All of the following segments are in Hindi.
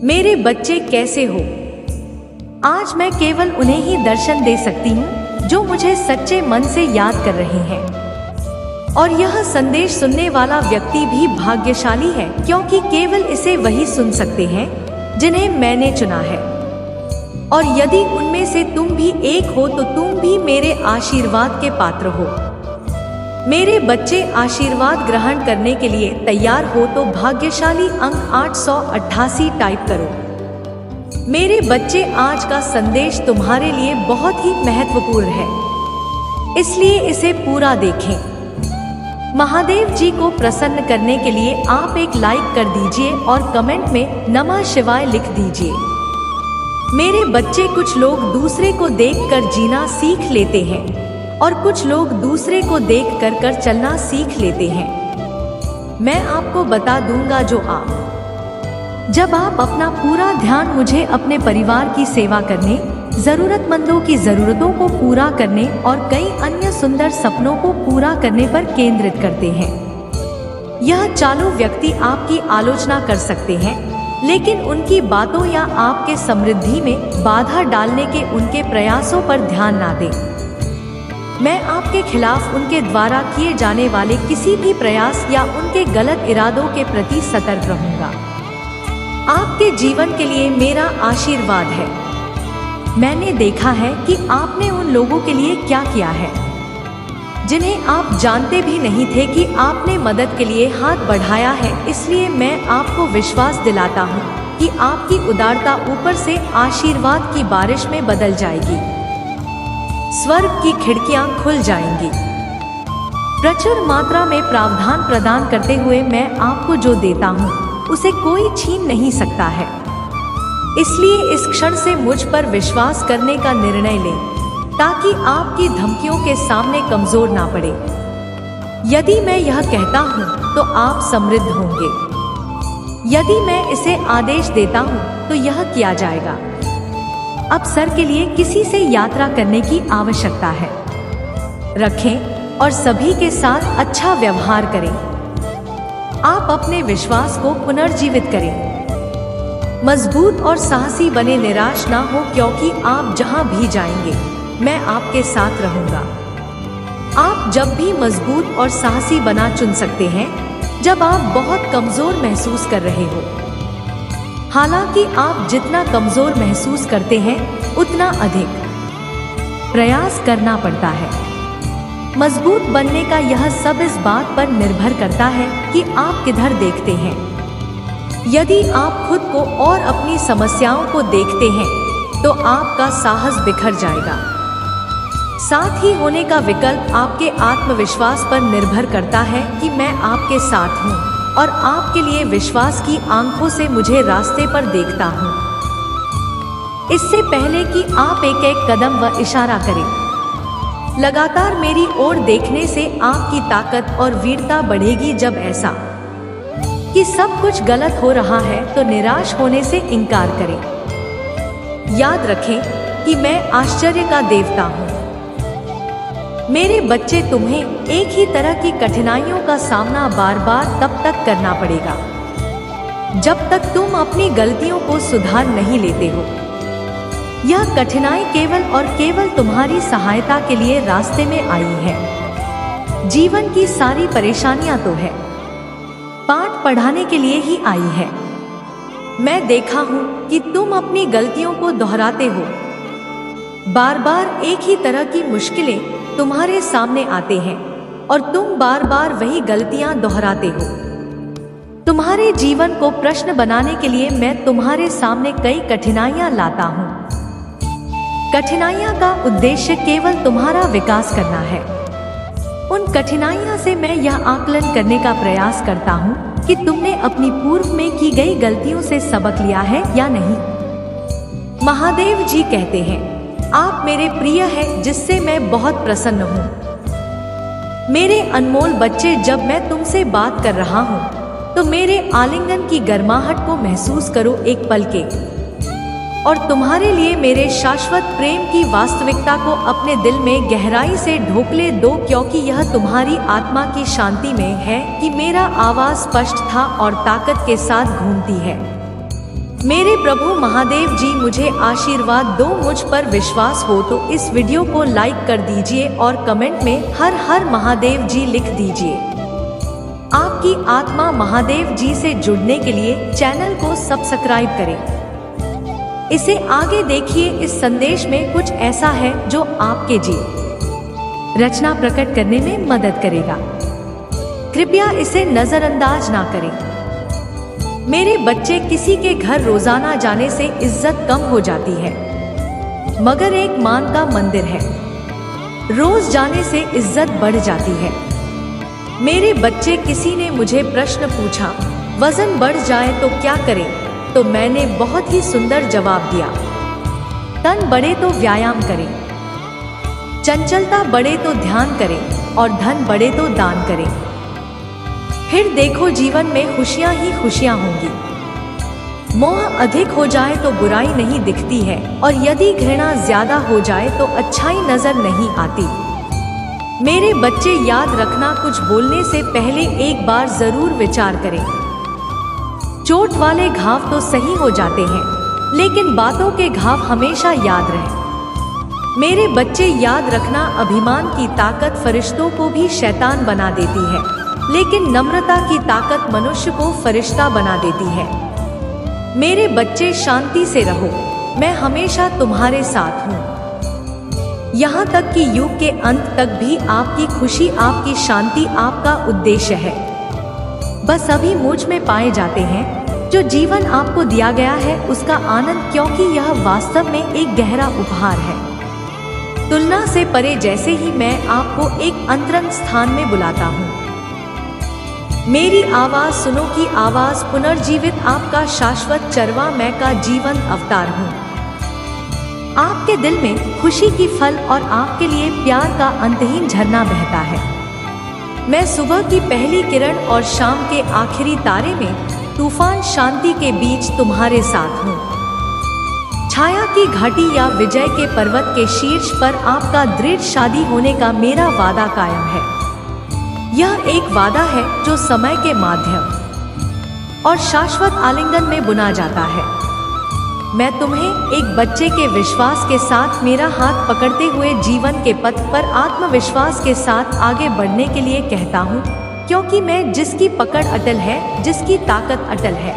मेरे बच्चे कैसे हो? आज मैं केवल उन्हें ही दर्शन दे सकती हूँ जो मुझे सच्चे मन से याद कर रहे हैं। और यह संदेश सुनने वाला व्यक्ति भी भाग्यशाली है, क्योंकि केवल इसे वही सुन सकते हैं जिन्हें मैंने चुना है। और यदि उनमें से तुम भी एक हो तो तुम भी मेरे आशीर्वाद के पात्र हो। मेरे बच्चे, आशीर्वाद ग्रहण करने के लिए तैयार हो तो भाग्यशाली अंक 888 टाइप करो। मेरे बच्चे, आज का संदेश तुम्हारे लिए बहुत ही महत्वपूर्ण है, इसलिए इसे पूरा देखें। महादेव जी को प्रसन्न करने के लिए आप एक लाइक कर दीजिए और कमेंट में नमः शिवाय लिख दीजिए। मेरे बच्चे, कुछ लोग दूसरे को देखकर जीना सीख लेते हैं और कुछ लोग दूसरे को देख कर चलना सीख लेते हैं। मैं आपको बता दूंगा, जब आप अपना पूरा ध्यान मुझे अपने परिवार की सेवा करने, जरूरतमंदों की जरूरतों को पूरा करने और कई अन्य सुंदर सपनों को पूरा करने पर केंद्रित करते हैं। यह चालू व्यक्ति आपकी आलोचना कर सकते हैं, लेकिन उनकी बातों या आपके समृद्धि में बाधा डालने के उनके प्रयासों पर ध्यान ना दें। मैं आपके खिलाफ उनके द्वारा किए जाने वाले किसी भी प्रयास या उनके गलत इरादों के प्रति सतर्क रहूंगा। आपके जीवन के लिए मेरा आशीर्वाद है। मैंने देखा है कि आपने उन लोगों के लिए क्या किया है जिन्हें आप जानते भी नहीं थे कि आपने मदद के लिए हाथ बढ़ाया है। इसलिए मैं आपको विश्वास दिलाता हूँ कि आपकी उदारता ऊपर से आशीर्वाद की बारिश में बदल जाएगी। स्वर्ग की खिड़कियां खुल जाएंगी। प्रचुर मात्रा में प्रावधान प्रदान करते हुए मैं आपको जो देता हूँ उसे कोई छीन नहीं सकता है। इसलिए इस क्षण से मुझ पर विश्वास करने का निर्णय लें, ताकि आपकी धमकियों के सामने कमजोर ना पड़े। यदि मैं यह कहता हूँ तो आप समृद्ध होंगे। यदि मैं इसे आदेश देता हूँ तो यह किया जाएगा। अब सर के लिए किसी से यात्रा करने की आवश्यकता है। रखें और सभी के साथ अच्छा व्यवहार करें। आप अपने विश्वास को पुनर्जीवित करें। मजबूत और साहसी बने, निराश ना हो, क्योंकि आप जहां भी जाएंगे मैं आपके साथ रहूंगा। आप जब भी मजबूत और साहसी बना चुन सकते हैं जब आप बहुत कमजोर महसूस कर रहे हो। हालांकि आप जितना कमजोर महसूस करते हैं उतना अधिक प्रयास करना पड़ता है। मजबूत बनने का यह सब इस बात पर निर्भर करता है कि आप किधर देखते हैं। यदि आप खुद को और अपनी समस्याओं को देखते हैं तो आपका साहस बिखर जाएगा। साथ ही होने का विकल्प आपके आत्मविश्वास पर निर्भर करता है कि मैं आपके साथ हूँ और आपके लिए विश्वास की आंखों से मुझे रास्ते पर देखता हूँ। इससे पहले कि आप एक एक कदम व इशारा करें, लगातार मेरी ओर देखने से आपकी ताकत और वीरता बढ़ेगी। जब ऐसा कि सब कुछ गलत हो रहा है तो निराश होने से इनकार करें। याद रखें कि मैं आश्चर्य का देवता हूँ। मेरे बच्चे, तुम्हें एक ही तरह की कठिनाइयों का सामना बार बार तब तक करना पड़ेगा जब तक तुम अपनी गलतियों को सुधार नहीं लेते हो। यह कठिनाई केवल और केवल तुम्हारी सहायता के लिए रास्ते में आई है। जीवन की सारी परेशानियां तो है पाठ पढ़ाने के लिए ही आई है। मैं देखा हूं कि तुम अपनी गलतियों को दोहराते हो। बार बार एक ही तरह की मुश्किलें तुम्हारे सामने आते हैं और तुम बार बार वही गलतियां दोहराते हो। तुम्हारे जीवन को प्रश्न बनाने के लिए मैं तुम्हारे सामने कई कठिनाइयां लाता हूं। कठिनाइयां का उद्देश्य केवल तुम्हारा विकास करना है। उन कठिनाइयां से मैं यह आकलन करने का प्रयास करता हूं कि तुमने अपनी पूर्व में की गई गलतियों से सबक लिया है या नहीं। महादेव जी कहते हैं, आप मेरे प्रिय हैं जिससे मैं बहुत प्रसन्न हूँ। मेरे अनमोल बच्चे, जब मैं तुमसे बात कर रहा हूँ तो मेरे आलिंगन की गर्माहट को महसूस करो एक पल के, और तुम्हारे लिए मेरे शाश्वत प्रेम की वास्तविकता को अपने दिल में गहराई से ढोकले दो, क्योंकि यह तुम्हारी आत्मा की शांति में है कि मेरा आवाज स्पष्ट था और ताकत के साथ घूमती है। मेरे प्रभु महादेव जी मुझे आशीर्वाद दो। मुझ पर विश्वास हो तो इस वीडियो को लाइक कर दीजिए और कमेंट में हर हर महादेव जी लिख दीजिए। आपकी आत्मा महादेव जी से जुड़ने के लिए चैनल को सब्सक्राइब करें। इसे आगे देखिए। इस संदेश में कुछ ऐसा है जो आपके जी रचना प्रकट करने में मदद करेगा। कृपया इसे नजरअंदाज ना करें। मेरे बच्चे, किसी के घर रोजाना जाने से इज्जत कम हो जाती है, मगर एक मान का मंदिर है, रोज जाने से इज्जत बढ़ जाती है। मेरे बच्चे, किसी ने मुझे प्रश्न पूछा, वजन बढ़ जाए तो क्या करें? तो मैंने बहुत ही सुंदर जवाब दिया, तन बढ़े तो व्यायाम करें, चंचलता बढ़े तो ध्यान करें और धन बढ़े तो दान करें। फिर देखो जीवन में खुशियां ही खुशियां होंगी। मोह अधिक हो जाए तो बुराई नहीं दिखती है, और यदि घृणा ज्यादा हो जाए तो अच्छाई नजर नहीं आती। मेरे बच्चे, याद रखना, कुछ बोलने से पहले एक बार जरूर विचार करें। चोट वाले घाव तो सही हो जाते हैं, लेकिन बातों के घाव हमेशा याद रहें। मेरे बच्चे, याद रखना, अभिमान की ताकत फरिश्तों को भी शैतान बना देती है, लेकिन नम्रता की ताकत मनुष्य को फरिश्ता बना देती है। मेरे बच्चे, शांति से रहो, मैं हमेशा तुम्हारे साथ हूँ। यहाँ तक कि युग के अंत तक भी आपकी खुशी, आपकी शांति आपका उद्देश्य है। बस अभी मुझ में पाए जाते हैं। जो जीवन आपको दिया गया है उसका आनंद, क्योंकि यह वास्तव में एक गहरा उपहार है। तुलना से परे, जैसे ही मैं आपको एक अंतरंग स्थान में बुलाता हूँ। मेरी आवाज सुनो की आवाज पुनर्जीवित, आपका शाश्वत चरवा, मैं का जीवन अवतार हूँ। आपके दिल में खुशी की फल और आपके लिए प्यार का अंतहीन झरना बहता है। मैं सुबह की पहली किरण और शाम के आखिरी तारे में तूफान शांति के बीच तुम्हारे साथ हूँ। छाया की घाटी या विजय के पर्वत के शीर्ष पर आपका दृढ़ शादी होने का मेरा वादा कायम है। यह एक वादा है जो समय के माध्यम और शाश्वत आलिंगन में बुना जाता है। मैं तुम्हें एक बच्चे के विश्वास के साथ मेरा हाथ पकड़ते हुए जीवन के पथ पर आत्मविश्वास के साथ आगे बढ़ने के लिए कहता हूँ, क्योंकि मैं जिसकी पकड़ अटल है, जिसकी ताकत अटल है।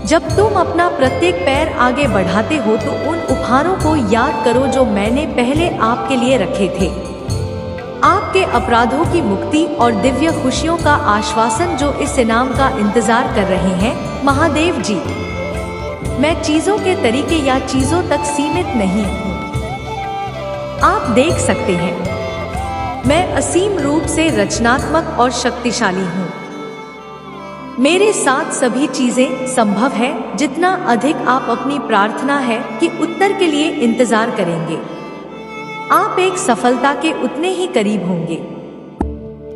जब तुम अपना प्रत्येक पैर आगे बढ़ाते हो तो उन उपहारों को याद करो जो मैंने पहले आपके लिए रखे थे। आपके अपराधों की मुक्ति और दिव्य खुशियों का आश्वासन जो इस इनाम का इंतजार कर रहे हैं। महादेव जी, मैं चीजों के तरीके या चीजों तक सीमित नहीं हूँ। आप देख सकते हैं, मैं असीम रूप से रचनात्मक और शक्तिशाली हूँ। मेरे साथ सभी चीजें संभव है। जितना अधिक आप अपनी प्रार्थना है कि उत्तर के लिए इंतजार करेंगे, आप एक सफलता के उतने ही करीब होंगे।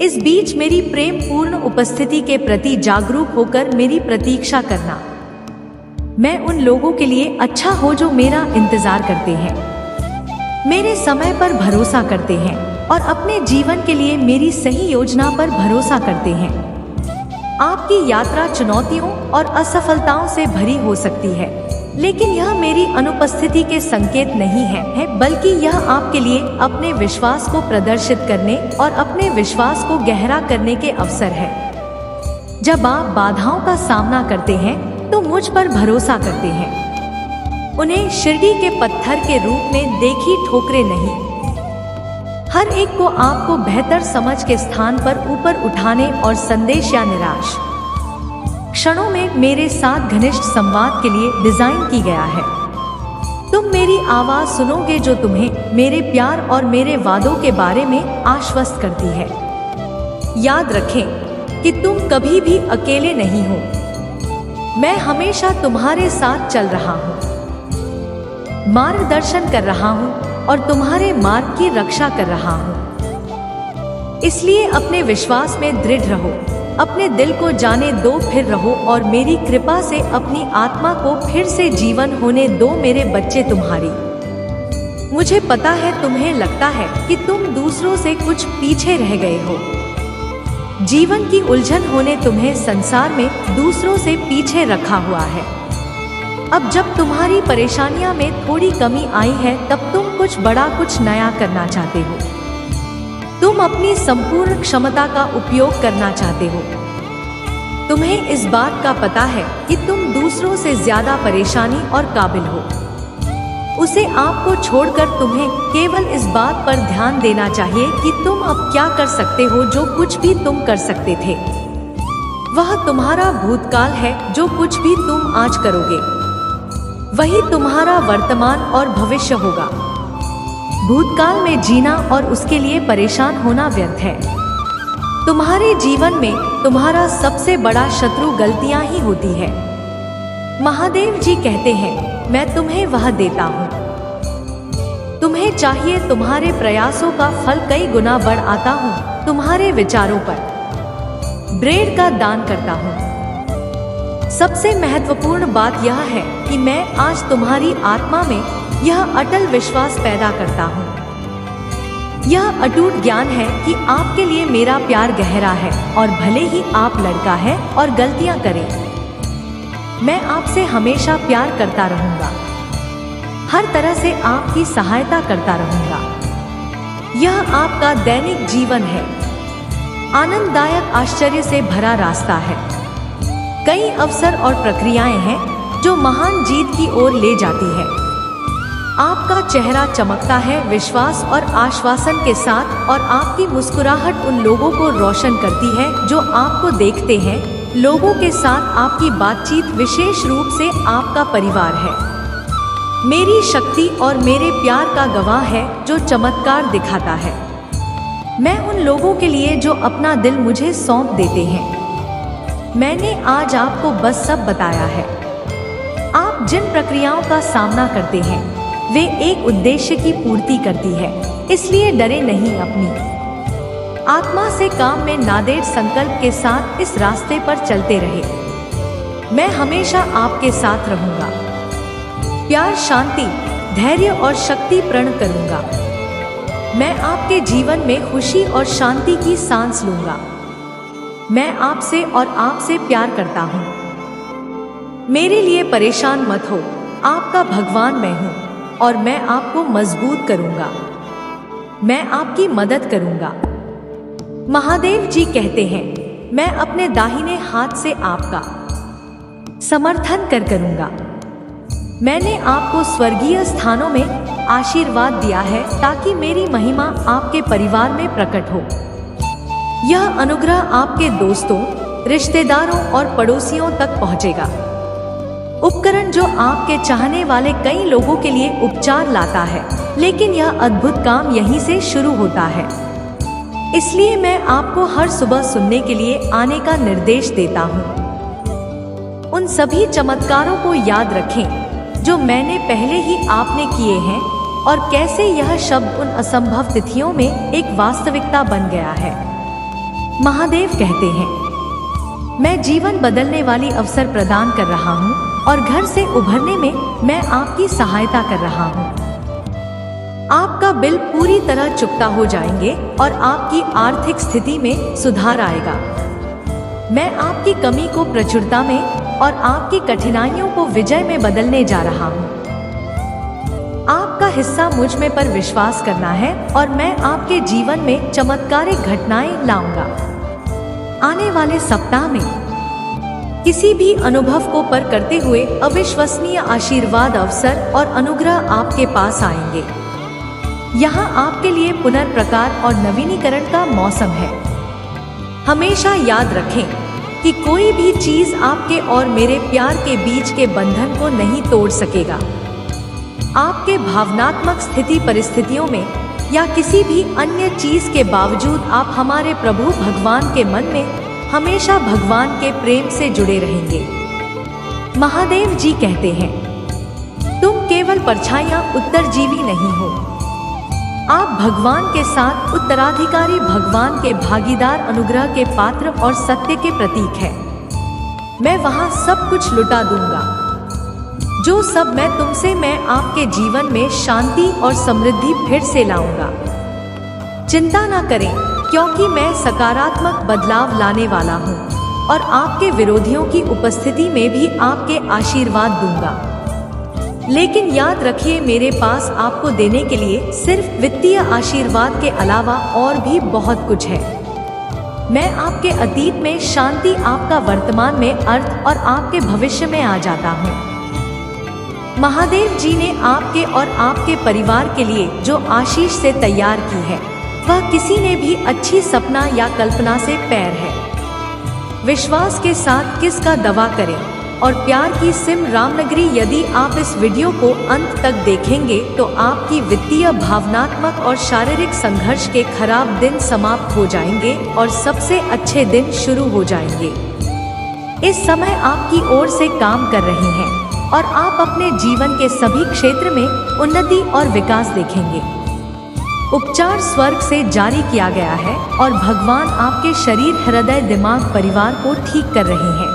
इस बीच मेरी प्रेम पूर्ण उपस्थिति के प्रति जागरूक होकर मेरी प्रतीक्षा करना। मैं उन लोगों के लिए अच्छा हो जो मेरा इंतजार करते हैं, मेरे समय पर भरोसा करते हैं और अपने जीवन के लिए मेरी सही योजना पर भरोसा करते हैं। आपकी यात्रा चुनौतियों और असफलताओं से भरी हो सकती है, लेकिन यह मेरी अनुपस्थिति के संकेत नहीं है, बल्कि यह आपके लिए अपने विश्वास को प्रदर्शित करने और अपने विश्वास को गहरा करने के अवसर है। जब आप बाधाओं का सामना करते हैं तो मुझ पर भरोसा करते हैं, उन्हें शिरडी के पत्थर के रूप में देखी ठोकरें नहीं। हर एक को आपको बेहतर समझ के स्थान पर ऊपर उठाने और संदेश या निराश क्षणों में मेरे साथ घनिष्ठ संवाद के लिए डिजाइन की गया है। तुम मेरी आवाज सुनोगे जो तुम्हें मेरे प्यार और मेरे वादों के बारे में आश्वस्त करती है। याद रखें कि तुम कभी भी अकेले नहीं हो। मैं हमेशा तुम्हारे साथ चल रहा हूँ, मार्गदर्शन कर रहा हूँ और तुम्हारे मार्ग की रक्षा कर रहा हूँ। इसलिए अपने विश्वास में दृढ़ रहो, अपने दिल को जाने दो, फिर रहो और मेरी कृपा से अपनी आत्मा को फिर से जीवन होने दो। मेरे बच्चे, तुम्हारी, मुझे पता है तुम्हें लगता है कि तुम दूसरों से कुछ पीछे रह गए हो। जीवन की उलझन होने तुम्हें संसार में दूसरों से पीछे रखा हुआ है। अब जब तुम्हारी परेशानियां में थोड़ी कमी आई है, तब तुम कुछ बड़ा, कुछ नया करना चाहते हो। तुम अपनी संपूर्ण क्षमता का उपयोग करना चाहते हो। तुम्हें इस बात का पता है कि तुम दूसरों से ज्यादा परेशानी और काबिल हो। उसे आपको छोड़कर तुम्हें केवल इस बात पर ध्यान देना चाहिए कि तुम अब क्या कर सकते हो। जो कुछ भी तुम कर सकते थे वह तुम्हारा भूतकाल है। जो कुछ भी तुम आज करोगे वही तुम्हारा वर्तमान और भविष्य होगा। भूतकाल में जीना और उसके लिए परेशान होना व्यर्थ है। तुम्हारे जीवन में तुम्हारा सबसे बड़ा शत्रु गलतियां ही होती है। महादेव जी कहते हैं, मैं तुम्हें वह देता हूँ। तुम्हें चाहिए तुम्हारे प्रयासों का फल कई गुना बढ़ आता हूँ। तुम्हारे विचारों पर ब्रेड का दान करता हूँ। सबसे महत्वपूर्ण बात यह है कि मैं आज तुम्हारी आत्मा में यह अटल विश्वास पैदा करता हूँ। यह अटूट ज्ञान है कि आपके लिए मेरा प्यार गहरा है, और भले ही आप लड़का है और गलतियां करें, मैं आपसे हमेशा प्यार करता रहूंगा। हर तरह से आपकी सहायता करता रहूंगा। यह आपका दैनिक जीवन है। आनंददायक आश्चर्य से भरा रास्ता है। कई अवसर और प्रक्रियाएं हैं जो महान जीत की ओर ले जाती है। आपका चेहरा चमकता है विश्वास और आश्वासन के साथ, और आपकी मुस्कुराहट उन लोगों को रोशन करती है जो आपको देखते हैं। लोगों के साथ आपकी बातचीत विशेष रूप से आपका परिवार है। मेरी शक्ति और मेरे प्यार का गवाह है जो चमत्कार दिखाता है। मैं उन लोगों के लिए जो अपना दिल मुझे सौंप देते हैं। मैंने आज आपको बस सब बताया है। आप जिन प्रक्रियाओं का सामना करते हैं वे एक उद्देश्य की पूर्ति करती है, इसलिए डरे नहीं। अपनी आत्मा से काम में नादेर संकल्प के साथ इस रास्ते पर चलते रहे। मैं हमेशा आपके साथ रहूंगा। प्यार, शांति, धैर्य और शक्ति प्रण करूंगा। मैं आपके जीवन में खुशी और शांति की सांस लूंगा। मैं आपसे और आपसे प्यार करता हूँ। मेरे लिए परेशान मत हो। आपका भगवान मैं हूँ और मैं आपको मजबूत करूंगा। मैं आपकी मदद करूंगा। महादेव जी कहते हैं, मैं अपने दाहिने हाथ से आपका समर्थन करूंगा। मैंने आपको स्वर्गीय स्थानों में आशीर्वाद दिया है ताकि मेरी महिमा आपके परिवार में प्रकट हो। यह अनुग्रह आपके दोस्तों, रिश्तेदारों और पड़ोसियों तक पहुंचेगा। उपकरण जो आपके चाहने वाले कई लोगों के लिए उपचार लाता है, लेकिन यह अद्भुत काम यहीं से शुरू होता है। इसलिए मैं आपको हर सुबह सुनने के लिए आने का निर्देश देता हूँ। उन सभी चमत्कारों को याद रखें जो मैंने पहले ही आपने किए हैं, और कैसे यह शब्द उन असंभव तिथियों में एक वास्तविकता बन गया है। महादेव कहते हैं, मैं जीवन बदलने वाली अवसर प्रदान कर रहा हूँ और घर से उभरने में मैं आपकी सहायता कर रहा हूँ। आपका बिल पूरी तरह चुकता हो जाएंगे और आपकी आर्थिक स्थिति में सुधार आएगा। मैं आपकी कमी को प्रचुरता में और आपकी कठिनाइयों को विजय में बदलने जा रहा हूँ। आपका हिस्सा मुझ में पर विश्वास करना है और मैं आपके जीवन में चमत्कारिक घटनाएं लाऊंगा। आने वाले सप्ताह में किसी भी अनुभव को पर करते हुए अविश्वसनीय आशीर्वाद, अवसर और अनुग्रह आपके पास आएंगे। यहाँ आपके लिए पुनर्प्रकार और नवीनीकरण का मौसम है। हमेशा याद रखें कि कोई भी चीज आपके और मेरे प्यार के बीच के बंधन को नहीं तोड़ सकेगा। आपके भावनात्मक स्थिति परिस्थितियों में या किसी भी अन्य चीज के बावजूद आप हमारे प्रभु भगवान के मन में हमेशा भगवान के प्रेम से जुड़े रहेंगे। महादेव जी कहते हैं, तुम केवल परछाइयां, उत्तरजीवी नहीं हो। आप भगवान के साथ उत्तराधिकारी, भगवान के भागीदार, अनुग्रह के पात्र और सत्य के प्रतीक है। मैं वहां सब कुछ लुटा दूंगा जो सब मैं तुमसे, मैं आपके जीवन में शांति और समृद्धि फिर से लाऊंगा। चिंता ना करें, क्योंकि मैं सकारात्मक बदलाव लाने वाला हूँ और आपके विरोधियों की उपस्थिति में भी आपके आशीर्वाद दूंगा। लेकिन याद रखिए, मेरे पास आपको देने के लिए सिर्फ वित्तीय आशीर्वाद के अलावा और भी बहुत कुछ है। मैं आपके अतीत में शांति, आपका वर्तमान में अर्थ और आपके भविष्य में आ जाता हूँ। महादेव जी ने आपके और आपके परिवार के लिए जो आशीष से तैयार की है, वह किसी ने भी अच्छी सपना या कल्पना से पैर है। विश्वास के साथ किसका दवा करें और प्यार की सिम रामनगरी। यदि आप इस वीडियो को अंत तक देखेंगे तो आपकी वित्तीय, भावनात्मक और शारीरिक संघर्ष के खराब दिन समाप्त हो जाएंगे और सबसे अच्छे दिन शुरू हो जाएंगे। इस समय आपकी ओर से काम कर रहे हैं और आप अपने जीवन के सभी क्षेत्र में उन्नति और विकास देखेंगे। उपचार स्वर्ग से जारी किया गया है और भगवान आपके शरीर, हृदय, दिमाग, परिवार को ठीक कर रहे हैं।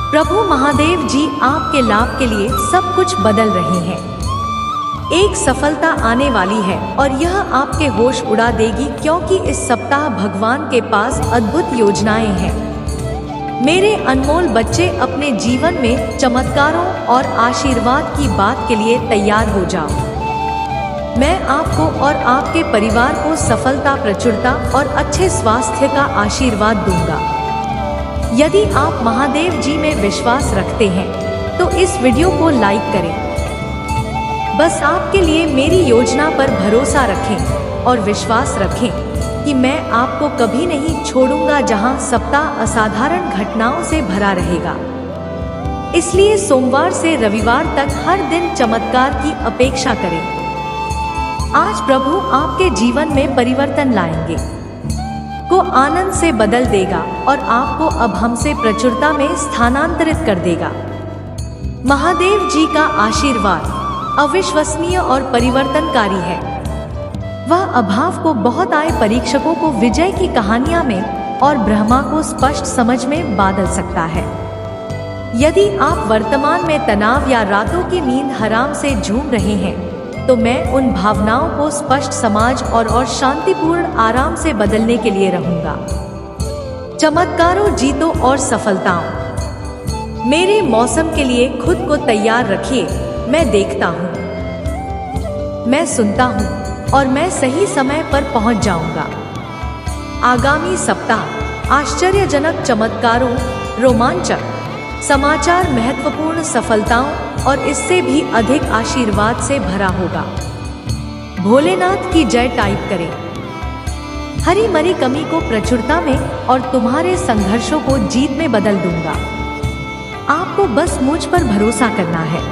प्रभु महादेव जी आपके लाभ के लिए सब कुछ बदल रहे हैं। एक सफलता आने वाली है और यह आपके होश उड़ा देगी, क्योंकि इस सप्ताह भगवान के पास अद्भुत योजनाएं हैं। मेरे अनमोल बच्चे, अपने जीवन में चमत्कारों और आशीर्वाद की बात के लिए तैयार हो जाओ। मैं आपको और आपके परिवार को सफलता, प्रचुरता और अच्छे स्वास्थ्य का आशीर्वाद दूंगा। यदि आप महादेव जी में विश्वास रखते हैं तो इस वीडियो को लाइक करें। बस आपके लिए मेरी योजना पर भरोसा रखें और विश्वास रखें कि मैं आपको कभी नहीं छोड़ूंगा, जहां सप्ताह असाधारण घटनाओं से भरा रहेगा। इसलिए सोमवार से रविवार तक हर दिन चमत्कार की अपेक्षा करें। आज प्रभु आपके जीवन में परिवर्तन लाएंगे, को आनंद से बदल देगा और आपको अब हमसे प्रचुरता में स्थानांतरित कर देगा। महादेव जी का आशीर्वाद अविश्वसनीय और परिवर्तनकारी है। वह अभाव को बहुत आए परीक्षकों को विजय की कहानियां में और ब्रह्मा को स्पष्ट समझ में बदल सकता है। यदि आप वर्तमान में तनाव या रातों की नींद हराम से जूझ रहे हैं तो मैं उन भावनाओं को स्पष्ट समझ और शांतिपूर्ण आराम से बदलने के लिए रहूंगा। चमत्कारों, जीतों और सफलताओं, मेरे मौसम के लिए खुद को तैयार रखिए। मैं देखता हूँ, मैं सुनता हूँ और मैं सही समय पर पहुँच जाऊंगा। आगामी सप्ताह आश्चर्यजनक चमत्कारों, रोमांचक समाचार, महत्वपूर्ण सफलताओं और इससे भी अधिक आशीर्वाद से भरा होगा। भोलेनाथ की जय टाइप करें। हरी मरी कमी को प्रचुरता में और तुम्हारे संघर्षों को जीत में बदल दूंगा। आपको बस मुझ पर भरोसा करना है।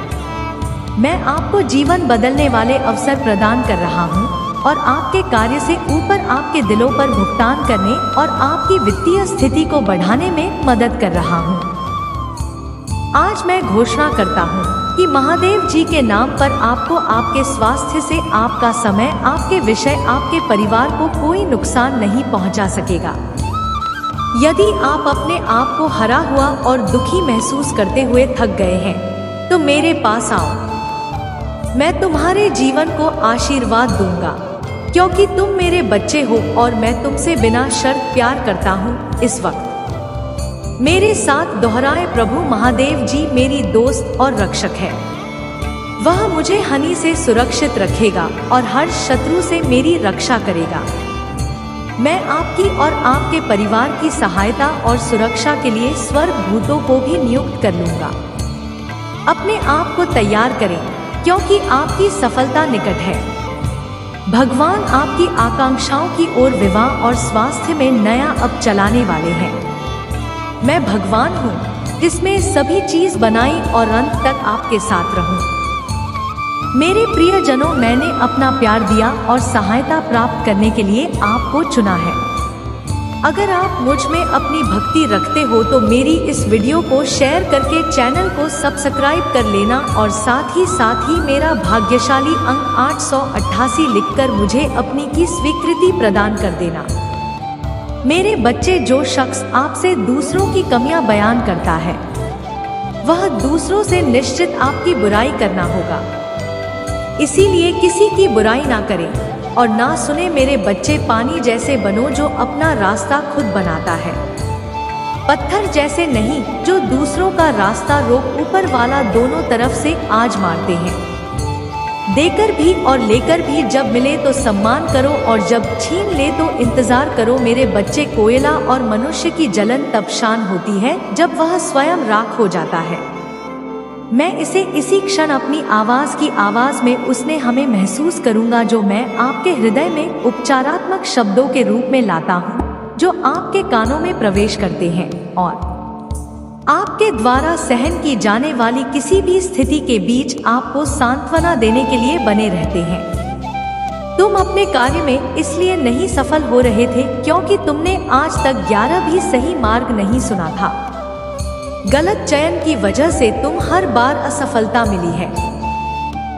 मैं आपको जीवन बदलने वाले अवसर प्रदान कर रहा हूँ और आपके कार्य से ऊपर आपके दिलों पर भुगतान करने और आपकी वित्तीय स्थिति को बढ़ाने में मदद कर रहा हूँ। आज मैं घोषणा करता हूँ कि महादेव जी के नाम पर आपको, आपके स्वास्थ्य से, आपका समय, आपके विषय, आपके परिवार को कोई नुकसान नहीं पहुँचा सकेगा। यदि आप अपने आप को हरा हुआ और दुखी महसूस करते हुए थक गए हैं तो मेरे पास आओ। मैं तुम्हारे जीवन को आशीर्वाद दूंगा, क्योंकि तुम मेरे बच्चे हो और मैं तुमसे बिना शर्त प्यार करता हूँ। इस वक्त मेरे साथ दोहराए, प्रभु महादेव जी मेरी दोस्त और रक्षक है। वह मुझे हानि से सुरक्षित रखेगा और हर शत्रु से मेरी रक्षा करेगा। मैं आपकी और आपके परिवार की सहायता और सुरक्षा के लिए स्वर्ग दूतों को भी नियुक्त कर लूंगा। अपने आप को तैयार करें, क्योंकि आपकी सफलता निकट है। भगवान आपकी आकांक्षाओं की ओर विवाह और स्वास्थ्य में नया अब चलाने वाले हैं। मैं भगवान हूँ जिसमें सभी चीज बनाई और अंत तक आपके साथ रहूं। मेरे प्रियजनों, मैंने अपना प्यार दिया और सहायता प्राप्त करने के लिए आपको चुना है। अगर आप मुझ में अपनी भक्ति रखते हो तो मेरी इस वीडियो को शेयर करके चैनल को सब्सक्राइब कर लेना और साथ ही मेरा भाग्यशाली अंक 888 लिखकर मुझे अपनी की स्वीकृति प्रदान कर देना। मेरे बच्चे, जो शख्स आपसे दूसरों की कमियां बयान करता है वह दूसरों से निश्चित आपकी बुराई करना होगा। इसीलिए किसी की बुराई ना करें और ना सुने। मेरे बच्चे, पानी जैसे बनो जो अपना रास्ता खुद बनाता है। पत्थर जैसे नहीं जो दूसरों का रास्ता रोक ऊपर वाला दोनों तरफ से आज मारते हैं। देकर भी और लेकर भी, जब मिले तो सम्मान करो और जब छीन ले तो इंतजार करो। मेरे बच्चे, कोयला और मनुष्य की जलन तब शांत होती है जब वह स्वयं राख हो जाता है। मैं इसे इसी क्षण अपनी आवाज की आवाज में उसने हमें महसूस करूंगा जो मैं आपके हृदय में उपचारात्मक शब्दों के रूप में लाता हूँ, जो आपके कानों में प्रवेश करते हैं और आपके द्वारा सहन की जाने वाली किसी भी स्थिति के बीच आपको सांत्वना देने के लिए बने रहते हैं। तुम अपने कार्य में इसलिए नहीं सफल हो रहे थे क्योंकि तुमने आज तक 11 भी सही मार्ग नहीं सुना था। गलत चयन की वजह से तुम हर बार असफलता मिली है।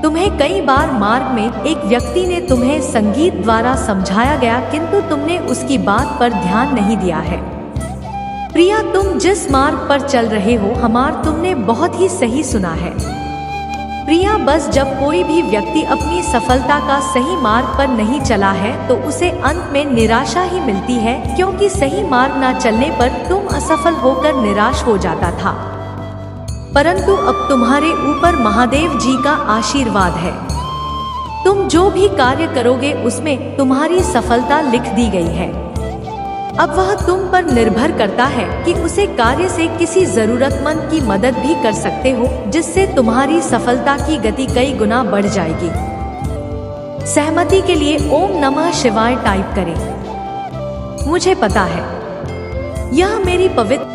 तुम्हें कई बार मार्ग में एक व्यक्ति ने तुम्हें संगीत द्वारा समझाया गया, किंतु तुमने उसकी बात पर ध्यान नहीं दिया है। प्रिया, तुम जिस मार्ग पर चल रहे हो तुमने बहुत ही सही सुना है। प्रिया, बस जब कोई भी व्यक्ति अपनी सफलता का सही मार्ग पर नहीं चला है तो उसे अंत में निराशा ही मिलती है, क्योंकि सही मार्ग न चलने पर तुम असफल होकर निराश हो जाता था। परंतु अब तुम्हारे ऊपर महादेव जी का आशीर्वाद है। तुम जो भी कार्य करोगे उसमें तुम्हारी सफलता लिख दी गई है। अब वह तुम पर निर्भर करता है कि उसे कार्य से किसी जरूरतमंद की मदद भी कर सकते हो, जिससे तुम्हारी सफलता की गति कई गुना बढ़ जाएगी। सहमति के लिए ओम नमः शिवाय टाइप करें। मुझे पता है यह मेरी पवित्र